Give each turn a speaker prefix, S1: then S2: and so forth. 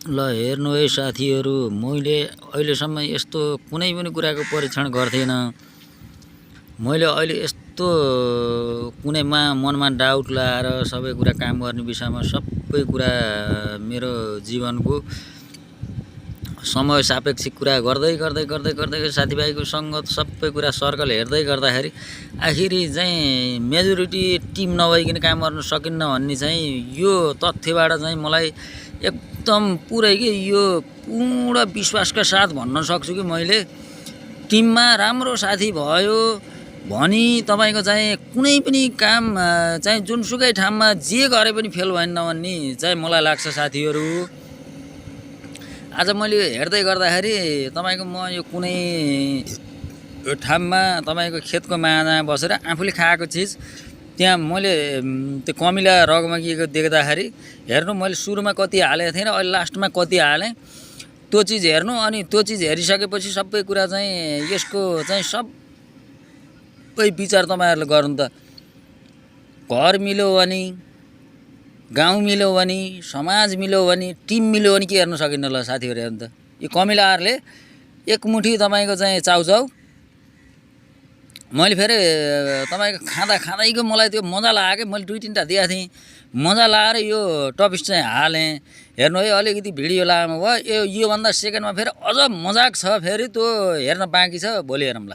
S1: ल हेर्नु है साथीहरू, मैले अहिलेसम्म यस्तो कुनै पनि कुराको परीक्षण गर्थेन। मैले अहिले यस्तो कुनैमा मनमा डाउट लाएर सबै कुरा काम गर्ने विषयमा सबै कुरा मेरो जीवनको समय सापेक्षिक कुरा गर्दै गर्दै गर्दै गर्दै साथीभाइको सङ्गत सबै कुरा सर्कल हेर्दै गर्दाखेरि आखिरी चाहिँ मेजोरिटी टिम नभइकन काम गर्न सकिन्न भन्ने चाहिँ यो तथ्यबाट चाहिँ मलाई एकदम पुरै के यो पूर्ण विश्वासका साथ भन्न सक्छु कि मैले टिममा राम्रो साथी भयो भनी तपाईको चाहिँ कुनै पनि काम चाहिँ जुनसुकै ठाउँमा जे गरे पनि फेल भएन भन्ने चाहिँ मलाई लाग्छ साथीहरू। आज मैले हेर्दै गर्दाखेरि तपाईको म यो कुनै ठाउँमा तपाईको खेतको माझमा बसेर आफूले खाएको चिज त्यहाँ मैले त्यो कमिला रगमगिएको देख्दाखेरि हेर्नु मैले सुरुमा कति हालेको थिएन, अहिले लास्टमा कति हालेँ त्यो चिज हेर्नु। अनि त्यो चिज हेरिसकेपछि सबै कुरा चाहिँ यसको चाहिँ सबै विचार तपाईहरुले गर्नु त घर मिल्यो भने, गाउँ मिल्यो भने, समाज मिल्यो भने, टिम मिल्यो भने के हेर्न सकिन्न ल साथीहरु। हेर्नु त यो कमिलाहरुले एकमुठी तपाईको चाहिँ चाउचाउ मैले फेरि तपाईको खाँदैको मलाई त्यो मजा लाग्यो। मैले दुई तीनटा दिएको थिएँ, मजा लाएर यो टपिस चाहिँ हालेँ। हेर्नु है अलिकति भिडियो लामो भयो, यो भन्दा सेकेन्डमा फेरि अझ मजाक छ, फेरि त्यो हेर्न बाँकी छ। भोलि हेरौँ ल।